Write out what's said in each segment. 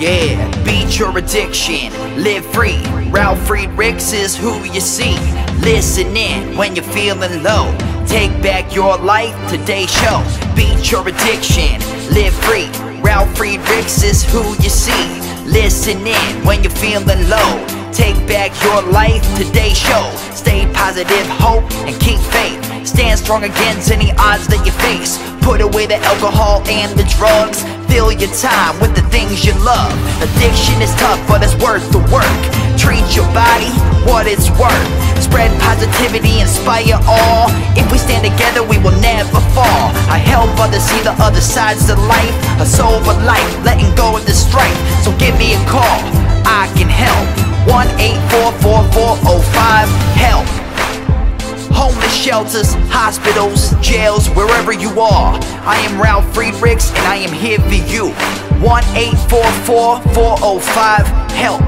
Yeah, beat your addiction, live free. Ralf Friedrichs is who you see. Listen in when you're feeling low. Take back your life, today's show. Beat your addiction, live free. Ralf Friedrichs is who you see. Listen in when you're feeling low. Take back your life, today's show. Stay positive, hope, and keep faith. Stand strong against any odds that you face. Put away the alcohol and the drugs. Fill your time with the things you love. Addiction is tough, but it's worth the work. Treat your body what it's worth. Spread positivity, inspire all. If we stand together, we will never fall. I help others see the other sides to life. A sober life, letting go of the strife. So give me a call, I can help. 1-844-4405-HELP. Homeless shelters, hospitals, jails, wherever you are. I am Ralf Friedrichs and I am here for you. 1-844-405-HELP.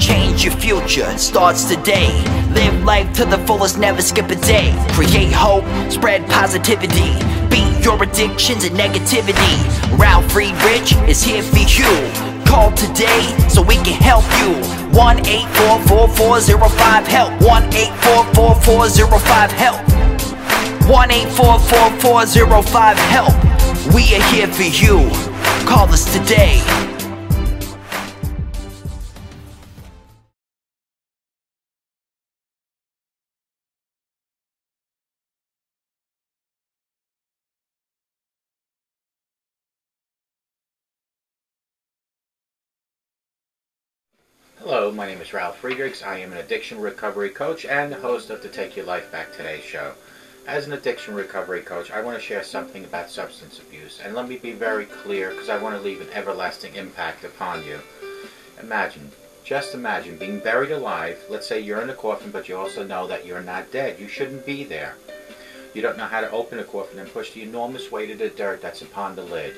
Change your future, it starts today. Live life to the fullest, never skip a day. Create hope, spread positivity. Beat your addictions and negativity. Ralf Friedrichs is here for you. Call today so we can help you. 1-844-405-HELP. 1-844-405-HELP. 1-844-405-HELP. We are here for you. Call us today. Hello, my name is Ralf Friedrichs. I am an addiction recovery coach and the host of the Take Your Life Back Today show. As an addiction recovery coach, I want to share something about substance abuse. And let me be very clear, because I want to leave an everlasting impact upon you. Just imagine being buried alive. Let's say you're in a coffin, but you also know that you're not dead. You shouldn't be there. You don't know how to open a coffin and push the enormous weight of the dirt that's upon the lid.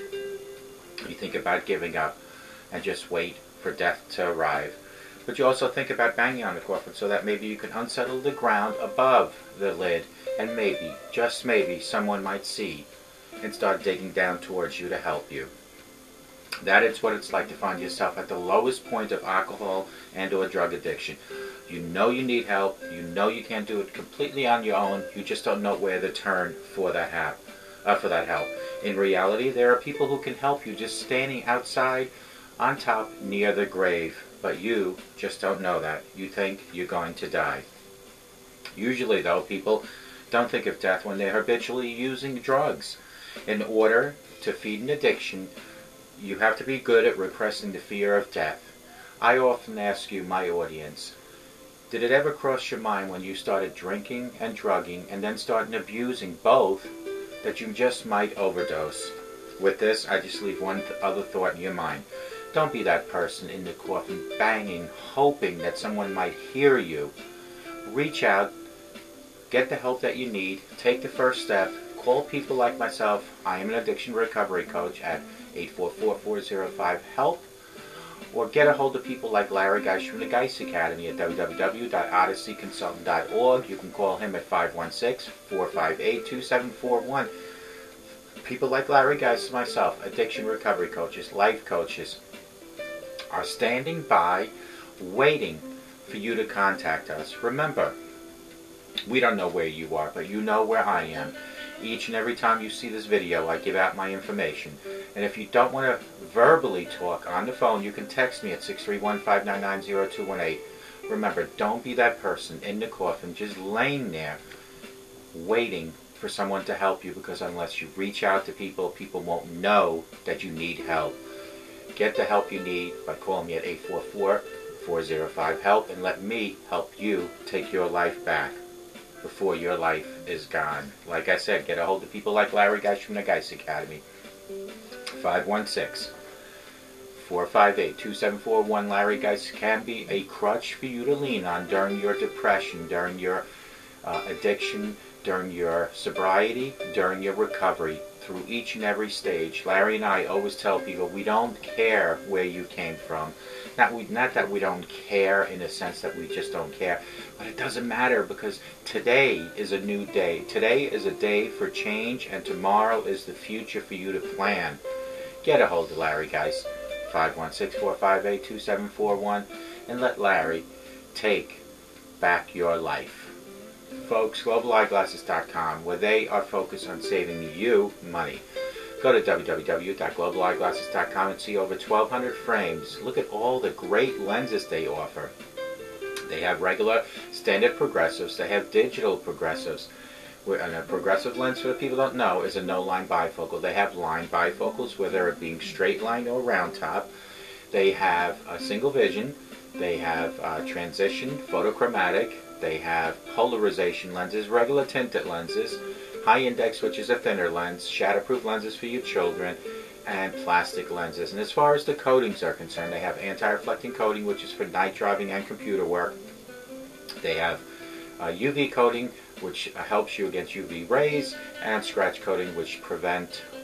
You think about giving up and just wait for death to arrive. But you also think about banging on the coffin so that maybe you can unsettle the ground above the lid, and maybe, just maybe, someone might see and start digging down towards you to help you. That is what it's like to find yourself at the lowest point of alcohol and or drug addiction. You know you need help, you know you can't do it completely on your own, you just don't know where to turn for that help. In reality, there are people who can help you just standing outside on top near the grave. But you just don't know that. You think you're going to die. Usually, though, people don't think of death when they're habitually using drugs. In order to feed an addiction, you have to be good at repressing the fear of death. I often ask you, my audience, did it ever cross your mind when you started drinking and drugging and then starting abusing both that you just might overdose? With this, I just leave one other thought in your mind. Don't be that person in the coffin banging, hoping that someone might hear you. Reach out, get the help that you need, take the first step, call people like myself. I am an addiction recovery coach at 844-405-HELP, or get a hold of people like Larry Geis from the Geis Academy at www.odysseyconsultant.org. You can call him at 516-458-2741. People like Larry Geis and myself, addiction recovery coaches, life coaches, are standing by, waiting for you to contact us. Remember, we don't know where you are, but you know where I am. Each and every time you see this video, I give out my information. And if you don't want to verbally talk on the phone, you can text me at 631-599-0218. Remember, don't be that person in the coffin just laying there waiting for someone to help you, because unless you reach out to people, people won't know that you need help. Get the help you need by calling me at 844-405-HELP and let me help you take your life back before your life is gone. Like I said, get a hold of people like Larry Geis from the Geis Academy. 516-458-2741. Larry Geis can be a crutch for you to lean on during your depression, during your addiction, during your sobriety, during your recovery, through each and every stage. Larry and I always tell people we don't care where you came from. Not that we don't care in the sense that we just don't care, but it doesn't matter, because today is a new day. Today is a day for change, and tomorrow is the future for you to plan. Get a hold of Larry, guys. 516-458-2741, and let Larry take back your life. Folks, globaleyeglasses.com, where they are focused on saving you money. Go to www.globaleyeglasses.com and see over 1,200 frames. Look at all the great lenses they offer. They have regular standard progressives. They have digital progressives. And a progressive lens, for the people who don't know, is a no-line bifocal. They have line bifocals, whether it being straight line or round top. They have a single vision. They have transition, photochromatic. They have polarization lenses, regular tinted lenses, high index, which is a thinner lens, shatterproof lenses for your children, and plastic lenses. And as far as the coatings are concerned, they have anti-reflecting coating, which is for night driving and computer work. They have UV coating, which helps you against UV rays, and scratch coating, which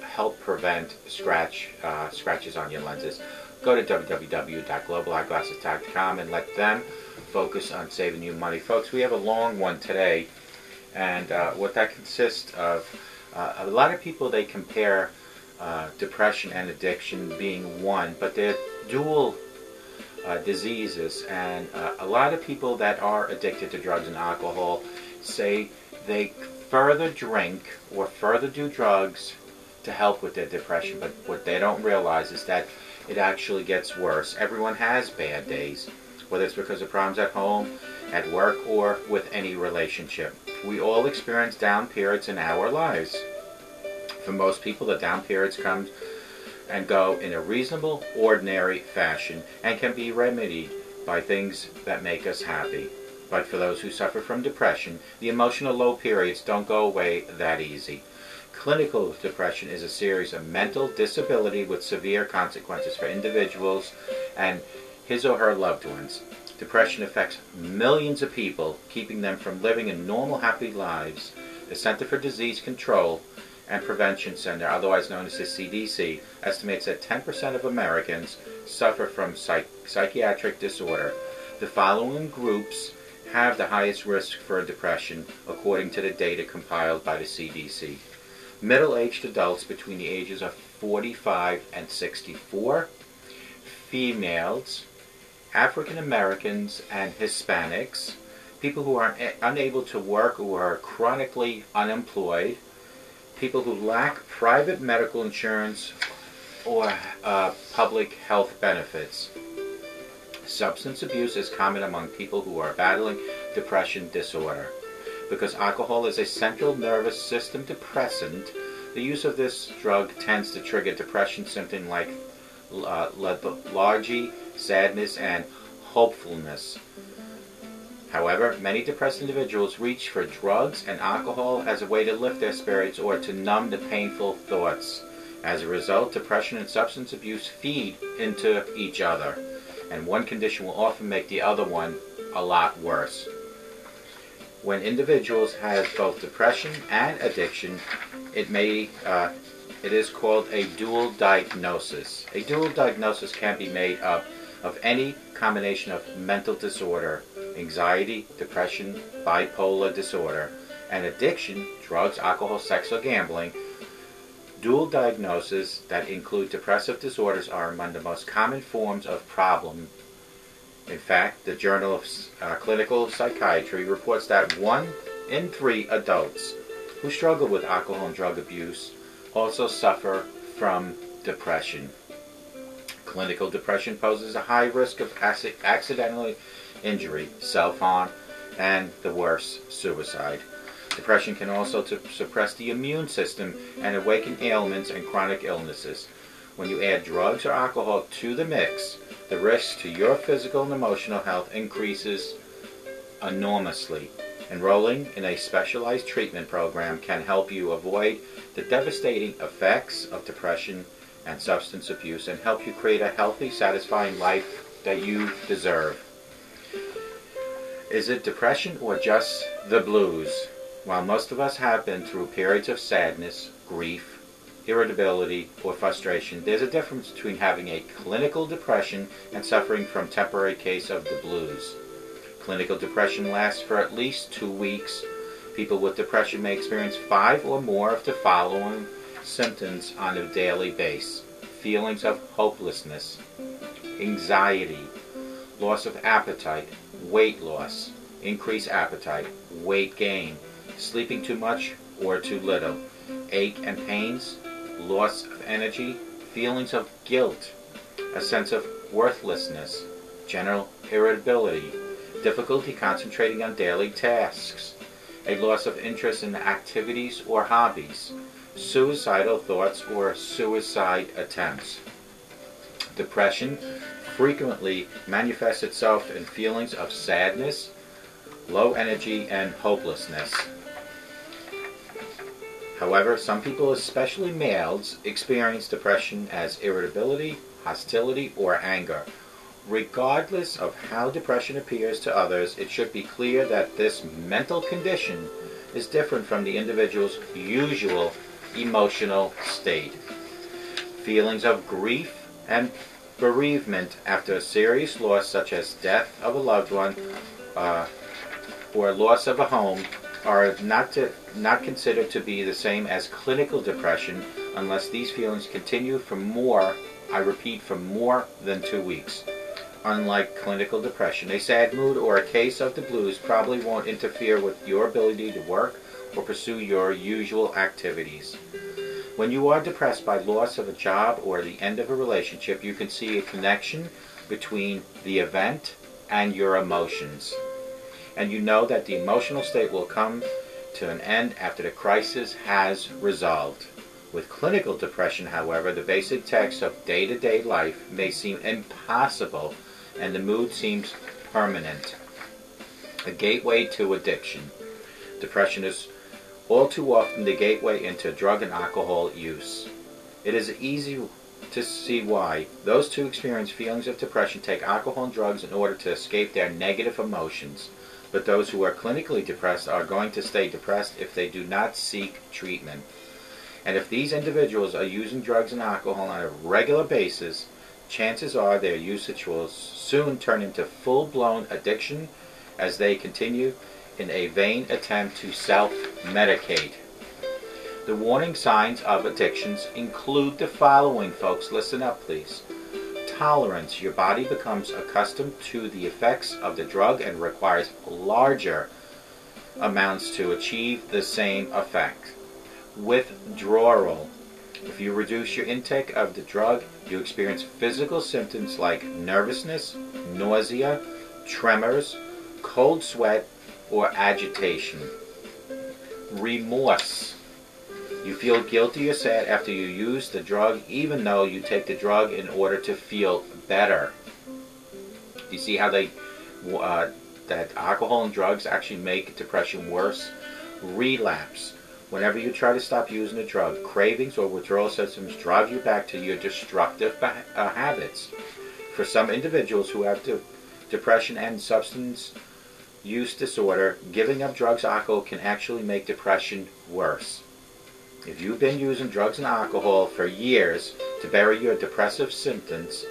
help prevent scratches on your lenses. go to www.globaleyeglasses.com and let them focus on saving you money. Folks, we have a long one today, and what that consists of, a lot of people, they compare depression and addiction being one, but they're dual diseases, and a lot of people that are addicted to drugs and alcohol say they further drink or further do drugs to help with their depression, but what they don't realize is that it actually gets worse. Everyone has bad days, whether it's because of problems at home, at work, or with any relationship. We all experience down periods in our lives. For most people, the down periods come and go in a reasonable, ordinary fashion and can be remedied by things that make us happy. But for those who suffer from depression, the emotional low periods don't go away that easy. Clinical depression is a series of mental disability with severe consequences for individuals and his or her loved ones. Depression affects millions of people, keeping them from living in normal, happy lives. The Center for Disease Control and Prevention Center, otherwise known as the CDC, estimates that 10% of Americans suffer from psychiatric disorder. The following groups have the highest risk for depression, according to the data compiled by the CDC. Middle-aged adults between the ages of 45 and 64, females, African Americans and Hispanics, people who are unable to work or are chronically unemployed, people who lack private medical insurance or public health benefits. Substance abuse is common among people who are battling depression disorder. Because alcohol is a central nervous system depressant, the use of this drug tends to trigger depression symptoms like lethargy, sadness, and hopefulness. However, many depressed individuals reach for drugs and alcohol as a way to lift their spirits or to numb the painful thoughts. As a result, depression and substance abuse feed into each other, and one condition will often make the other one a lot worse. When individuals have both depression and addiction, it is called a dual diagnosis. A dual diagnosis can be made up of any combination of mental disorder, anxiety, depression, bipolar disorder, and addiction, drugs, alcohol, sex, or gambling. Dual diagnoses that include depressive disorders are among the most common forms of problem. In fact, the Journal of Clinical Psychiatry reports that 1 in 3 adults who struggle with alcohol and drug abuse also suffer from depression. Clinical depression poses a high risk of accidental injury, self-harm, and the worst, suicide. Depression can also suppress the immune system and awaken ailments and chronic illnesses. When you add drugs or alcohol to the mix, the risk to your physical and emotional health increases enormously. Enrolling in a specialized treatment program can help you avoid the devastating effects of depression and substance abuse and help you create a healthy, satisfying life that you deserve. Is it depression or just the blues? While most of us have been through periods of sadness, grief, irritability, or frustration, there's a difference between having a clinical depression and suffering from a temporary case of the blues. Clinical depression lasts for at least 2 weeks. People with depression may experience 5 or more of the following symptoms on a daily basis: feelings of hopelessness, anxiety, loss of appetite, weight loss, increased appetite, weight gain, sleeping too much or too little, ache and pains, loss of energy, feelings of guilt, a sense of worthlessness, general irritability, difficulty concentrating on daily tasks, a loss of interest in activities or hobbies, suicidal thoughts or suicide attempts. Depression frequently manifests itself in feelings of sadness, low energy, and hopelessness. However, some people, especially males, experience depression as irritability, hostility, or anger. Regardless of how depression appears to others, it should be clear that this mental condition is different from the individual's usual emotional state. Feelings of grief and Bereavement after a serious loss such as death of a loved one or loss of a home are not considered to be the same as clinical depression unless these feelings continue for more, I repeat, for more than 2 weeks. Unlike clinical depression, a sad mood or a case of the blues probably won't interfere with your ability to work or pursue your usual activities. When you are depressed by loss of a job or the end of a relationship, you can see a connection between the event and your emotions. And you know that the emotional state will come to an end after the crisis has resolved. With clinical depression, however, the basic text of day-to-day life may seem impossible and the mood seems permanent. A gateway to addiction. Depression is all too often the gateway into drug and alcohol use. It is easy to see why those who experience feelings of depression take alcohol and drugs in order to escape their negative emotions. But those who are clinically depressed are going to stay depressed if they do not seek treatment. And if these individuals are using drugs and alcohol on a regular basis, chances are their usage will soon turn into full-blown addiction as they continue in a vain attempt to self-medicate. The warning signs of addictions include the following, folks. Listen up, please. Tolerance. Your body becomes accustomed to the effects of the drug and requires larger amounts to achieve the same effect. Withdrawal. If you reduce your intake of the drug, you experience physical symptoms like nervousness, nausea, tremors, cold sweat, or agitation. Remorse. You feel guilty or sad after you use the drug, even though you take the drug in order to feel better. You see how that alcohol and drugs actually make depression worse? Relapse. Whenever you try to stop using a drug, cravings or withdrawal symptoms drive you back to your destructive habits. For some individuals who have depression and substance use disorder, giving up drugs or alcohol can actually make depression worse. If you've been using drugs and alcohol for years to bury your depressive symptoms,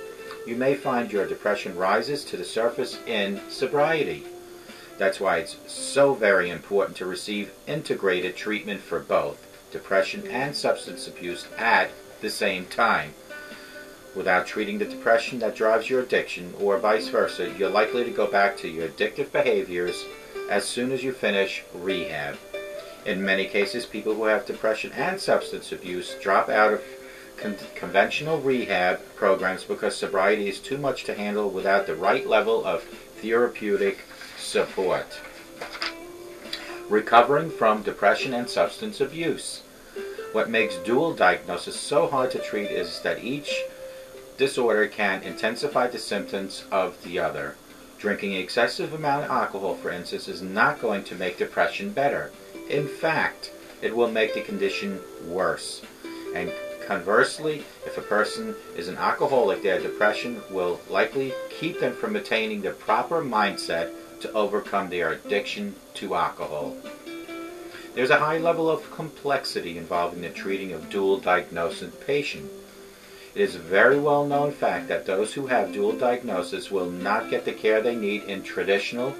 you may find your depression rises to the surface in sobriety. That's why it's so very important to receive integrated treatment for both depression and substance abuse at the same time. Without treating the depression that drives your addiction, or vice versa, you're likely to go back to your addictive behaviors as soon as you finish rehab. In many cases, people who have depression and substance abuse drop out of conventional rehab programs because sobriety is too much to handle without the right level of therapeutic support. Recovering from depression and substance abuse. What makes dual diagnosis so hard to treat is that each disorder can intensify the symptoms of the other. Drinking an excessive amount of alcohol, for instance, is not going to make depression better. In fact, it will make the condition worse. And conversely, if a person is an alcoholic, their depression will likely keep them from attaining the proper mindset to overcome their addiction to alcohol. There's a high level of complexity involving the treating of dual diagnosis patients. It is a very well known fact that those who have dual diagnosis will not get the care they need in traditional,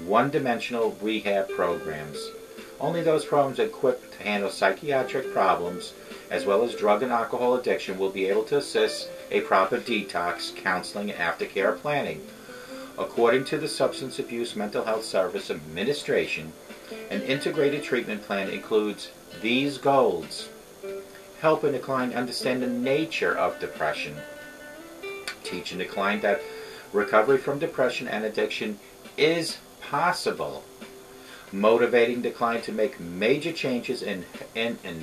one-dimensional rehab programs. Only those programs equipped to handle psychiatric problems, as well as drug and alcohol addiction, will be able to assist a proper detox, counseling, and aftercare planning. According to the Substance Abuse Mental Health Service Administration, an integrated treatment plan includes these goals: helping the client understand the nature of depression, teaching the client that recovery from depression and addiction is possible, motivating the client to make major changes in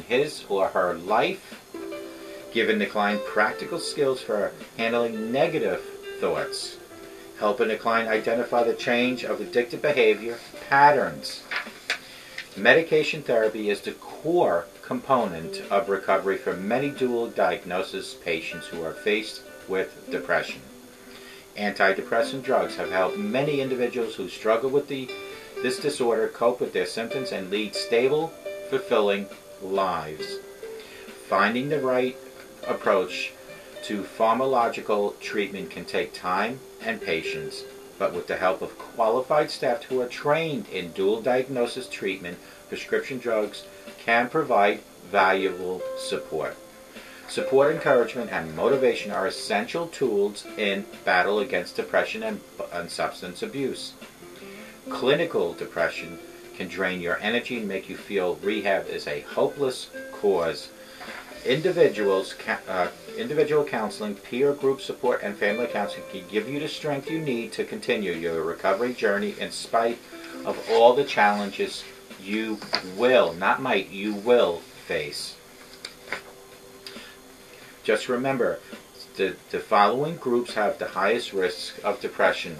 his or her life, giving the client practical skills for handling negative thoughts, helping the client identify the change of addictive behavior patterns. Medication therapy is the core component of recovery for many dual diagnosis patients who are faced with depression. Antidepressant drugs have helped many individuals who struggle with this disorder cope with their symptoms and lead stable, fulfilling lives. Finding the right approach to pharmacological treatment can take time and patience, but with the help of qualified staff who are trained in dual diagnosis treatment, prescription drugs can provide valuable support. Support, encouragement, and motivation are essential tools in battle against depression and substance abuse. Clinical depression can drain your energy and make you feel rehab is a hopeless cause. Individual counseling, peer group support, and family counseling can give you the strength you need to continue your recovery journey in spite of all the challenges you will, not might, you will face. Just remember, the following groups have the highest risk of depression.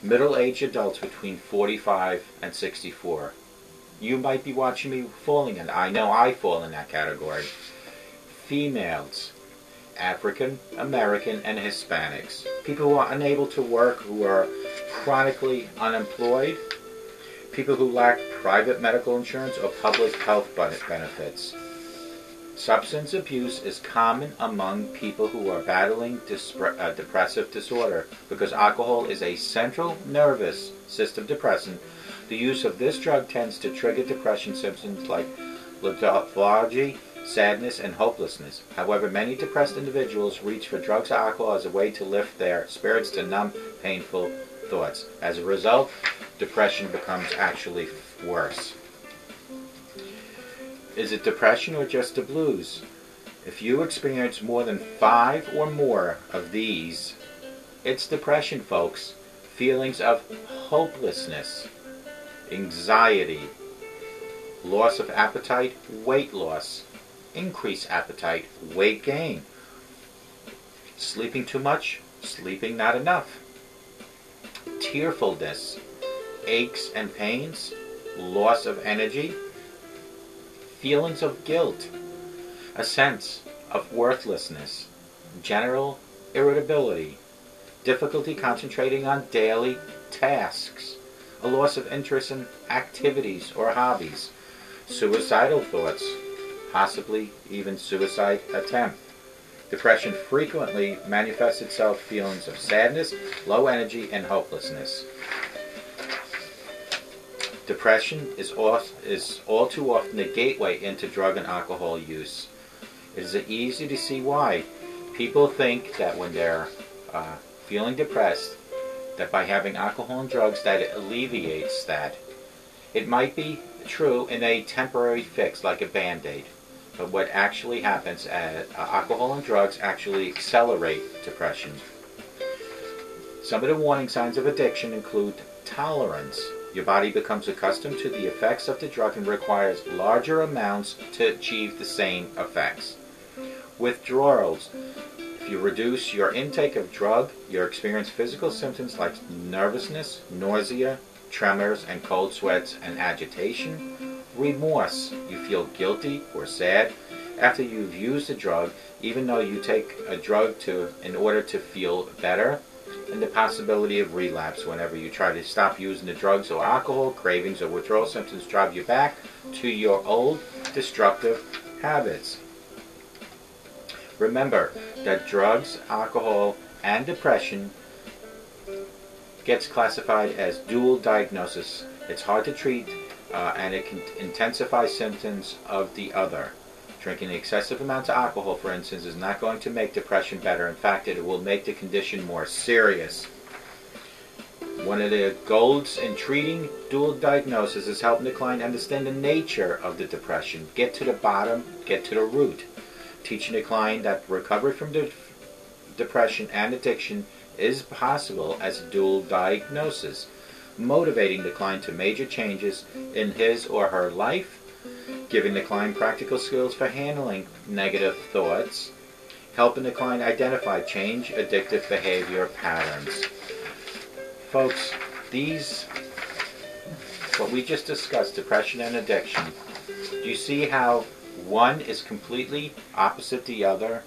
Middle-aged adults between 45 and 64. You might be watching me falling in. I know I fall in that category. Females, African American, and Hispanics. People who are unable to work, who are chronically unemployed. People who lack private medical insurance or public health benefits. Substance abuse is common among people who are battling depressive disorder because alcohol is a central nervous system depressant. The use of this drug tends to trigger depression symptoms like lethargy, sadness, and hopelessness. However, many depressed individuals reach for drugs or alcohol as a way to lift their spirits to numb painful thoughts. As a result, depression becomes actually worse. Is it depression or just the blues? If you experience more than 5 or more of these, it's depression, folks. Feelings of hopelessness, anxiety, loss of appetite, weight loss, increased appetite, weight gain, sleeping too much, sleeping not enough, tearfulness, aches and pains, loss of energy, feelings of guilt, a sense of worthlessness, general irritability, difficulty concentrating on daily tasks, a loss of interest in activities or hobbies, suicidal thoughts, possibly even suicide attempt. Depression frequently manifests itself feelings of sadness, low energy, and hopelessness. Depression is all too often the gateway into drug and alcohol use. It is easy to see why. People think that when they're feeling depressed, that by having alcohol and drugs that it alleviates that. It might be true in a temporary fix like a band-aid, but what actually happens is alcohol and drugs actually accelerate depression. Some of the warning signs of addiction include tolerance. Your body becomes accustomed to the effects of the drug and requires larger amounts to achieve the same effects. Withdrawals. If you reduce your intake of drug, you experience physical symptoms like nervousness, nausea, tremors, and cold sweats and agitation. Remorse. You feel guilty or sad after you've used a drug, even though you take a drug in order to feel better. And the possibility of relapse whenever you try to stop using the drugs or alcohol. Cravings or withdrawal symptoms drive you back to your old destructive habits. Remember that drugs, alcohol, and depression gets classified as dual diagnosis. It's hard to treat and it can intensify symptoms of the other. Drinking excessive amounts of alcohol, for instance, is not going to make depression better. In fact, it will make the condition more serious. One of the goals in treating dual diagnosis is helping the client understand the nature of the depression, get to the bottom, get to the root. Teaching the client that recovery from depression and addiction is possible as a dual diagnosis. Motivating the client to major changes in his or her life. Giving the client practical skills for handling negative thoughts, helping the client identify change addictive behavior patterns. Folks, what we just discussed, depression and addiction, do you see how one is completely opposite the other?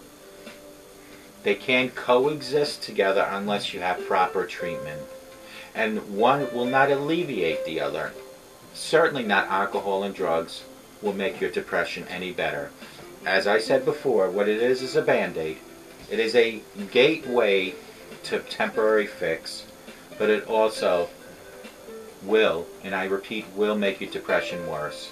They can't coexist together unless you have proper treatment. And one will not alleviate the other. Certainly not alcohol and drugs will make your depression any better. As I said before, what it is a band-aid. It is a gateway to temporary fix, but it also will, and I repeat, will make your depression worse.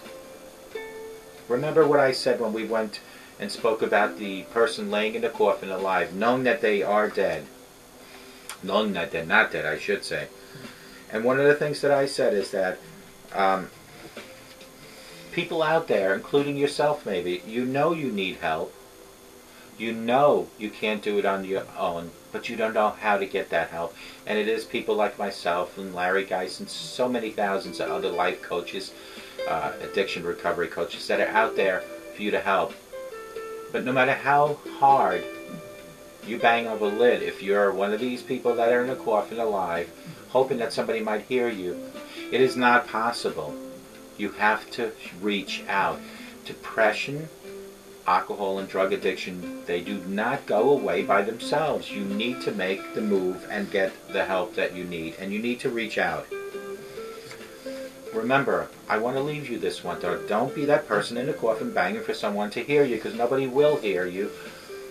Remember what I said when we went and spoke about the person laying in the coffin alive, knowing that they are dead. Knowing that they're not dead, I should say. And one of the things that I said is that people out there, including yourself maybe, you know you need help. You know you can't do it on your own, but you don't know how to get that help. And it is people like myself and Larry Geis and so many thousands of other life coaches, addiction recovery coaches that are out there for you to help. But no matter how hard you bang on the lid, if you're one of these people that are in a coffin alive, hoping that somebody might hear you, it is not possible. You have to reach out. Depression, alcohol and drug addiction, they do not go away by themselves. You need to make the move and get the help that you need, and you need to reach out. Remember, I want to leave you this one though. Don't be that person in the coffin banging for someone to hear you, because nobody will hear you,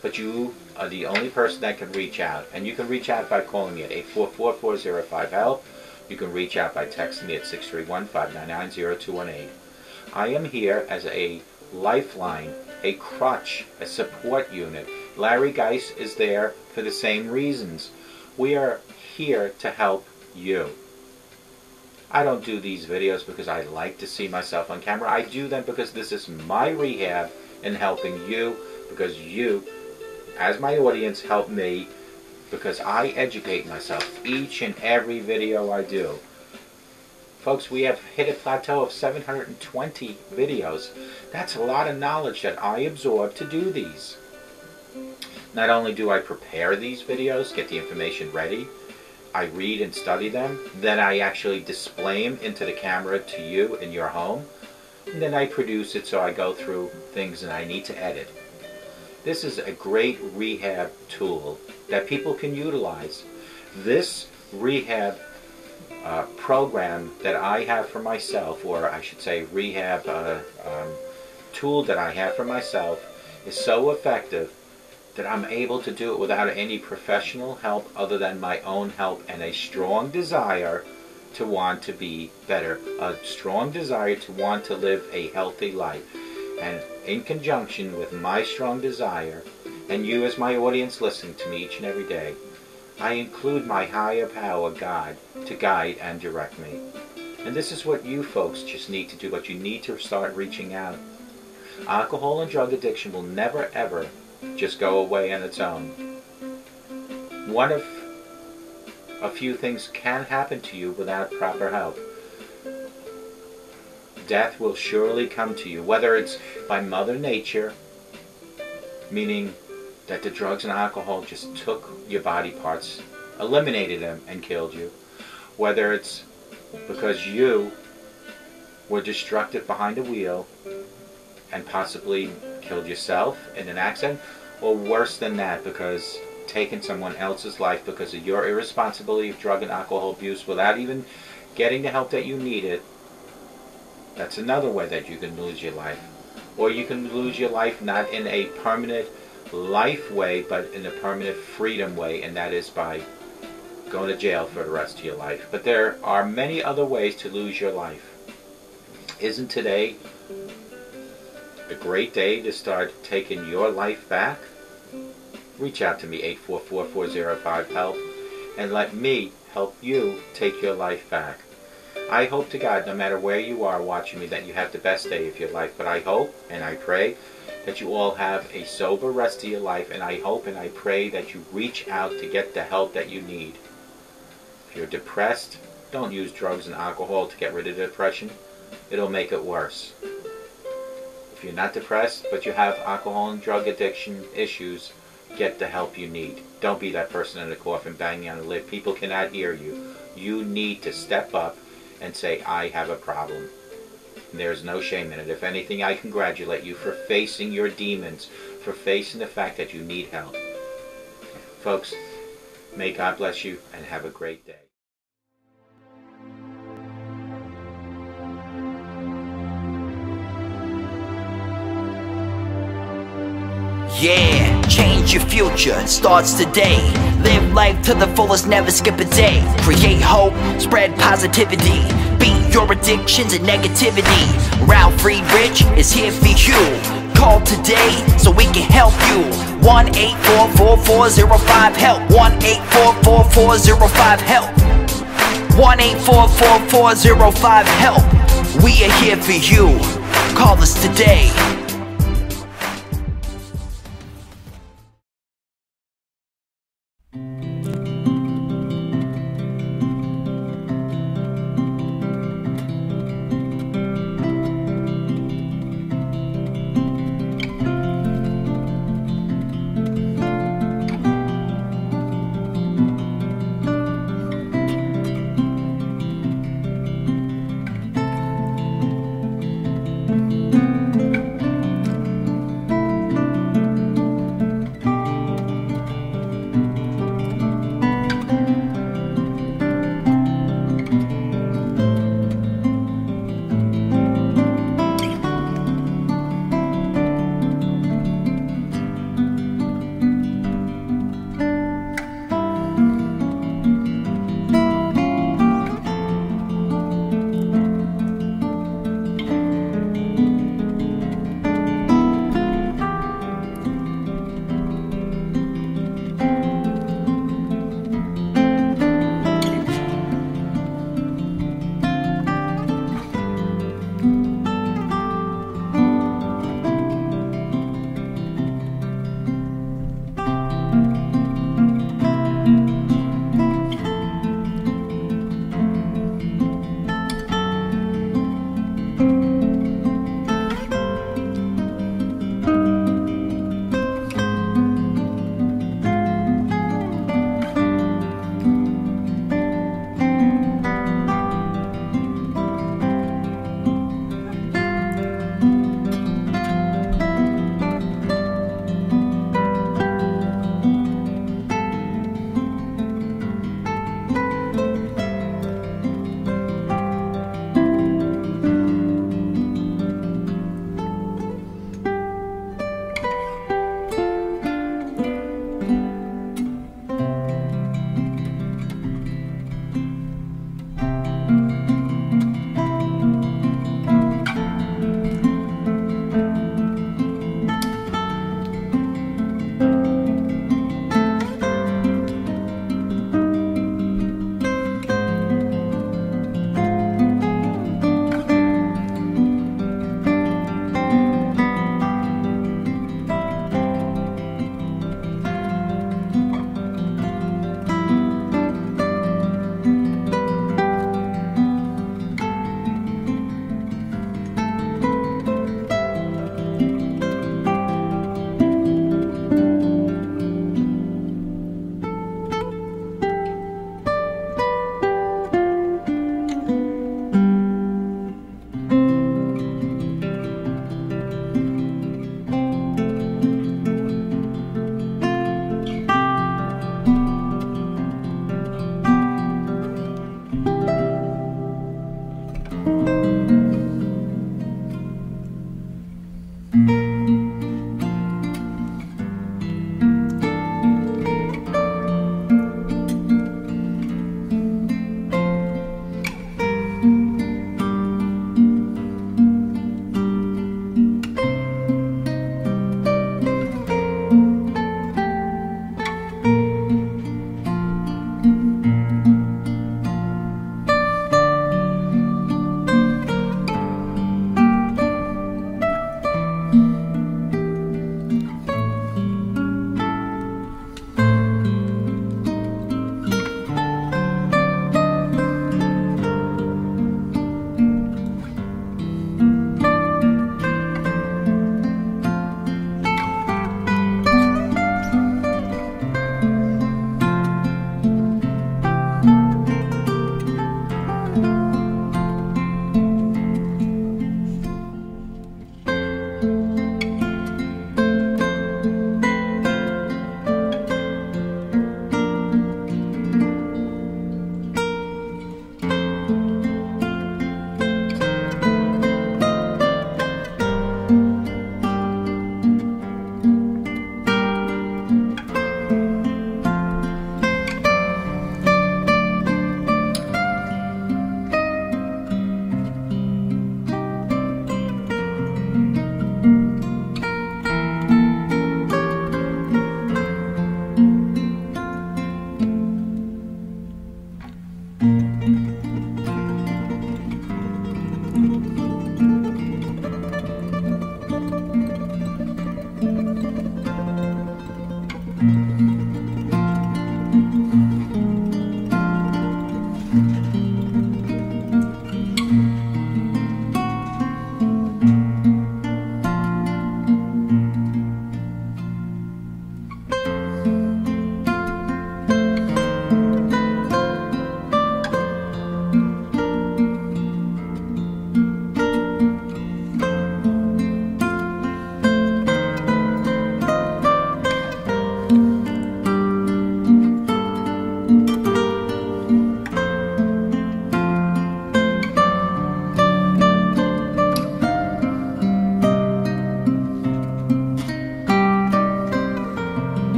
but you are the only person that can reach out. And you can reach out by calling me at 844-405-HELP. You can reach out by texting me at 631-599-0218. I am here as a lifeline, a crutch, a support unit. Larry Geis is there for the same reasons. We are here to help you. I don't do these videos because I like to see myself on camera. I do them because this is my rehab in helping you, because you, as my audience, help me, because I educate myself each and every video I do. Folks, we have hit a plateau of 720 videos. That's a lot of knowledge that I absorb to do these. Not only do I prepare these videos, get the information ready, I read and study them, then I actually display them into the camera to you in your home, and then I produce it so I go through things that I need to edit. This is a great rehab tool that people can utilize. This rehab program that I have for myself, or I should say rehab tool that I have for myself, is so effective that I'm able to do it without any professional help other than my own help and a strong desire to want to be better, a strong desire to want to live a healthy life. And in conjunction with my strong desire, and you as my audience listening to me each and every day, I include my higher power, God, to guide and direct me. And this is what you folks just need to do, but you need to start reaching out. Alcohol and drug addiction will never ever just go away on its own. One of a few things can happen to you without proper help. Death will surely come to you, whether it's by Mother Nature, meaning that the drugs and alcohol just took your body parts, eliminated them, and killed you. Whether it's because you were destructive behind the wheel and possibly killed yourself in an accident, or worse than that, because taking someone else's life because of your irresponsibility of drug and alcohol abuse without even getting the help that you needed. That's another way that you can lose your life. Or you can lose your life not in a permanent life way, but in a permanent freedom way, and that is by going to jail for the rest of your life. But there are many other ways to lose your life. Isn't today a great day to start taking your life back? Reach out to me, 844-405-HELP, and let me help you take your life back. I hope to God, no matter where you are watching me, that you have the best day of your life. But I hope and I pray that you all have a sober rest of your life, and I hope and I pray that you reach out to get the help that you need. If you're depressed, don't use drugs and alcohol to get rid of depression. It'll make it worse. If you're not depressed, but you have alcohol and drug addiction issues, get the help you need. Don't be that person in the coffin banging on the lid. People cannot hear you. You need to step up and say, I have a problem. And there's no shame in it. If anything, I congratulate you for facing your demons, for facing the fact that you need help. Folks, may God bless you and have a great day. Yeah, Change your future, it starts today. Live life to the fullest, never skip a day. Create hope, spread positivity. Beat your addictions and negativity. Ralf Friedrichs is here for you. Call today so we can help you. 1-844-405-HELP. 1-844-405-HELP. 1-844-405-HELP. We are here for you. Call us today.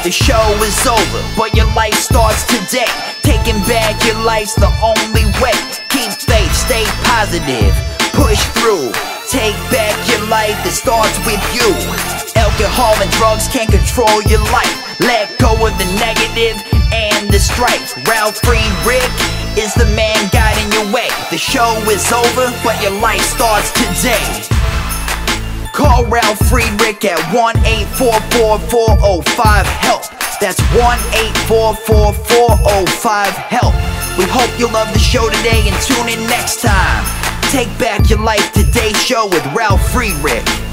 The show is over, but your life starts today. Taking back your life's the only way. Keep faith, stay positive, push through. Take back your life, it starts with you. Alcohol and drugs can't control your life. Let go of the negative and the strife. Ralf Friedrichs is the man guiding your way. The show is over, but your life starts today. Call Ralf Friedrichs at 1-844-405-HELP. That's 1-844-405-HELP. We hope you love the show today and tune in next time. Take back your life today show with Ralf Friedrichs.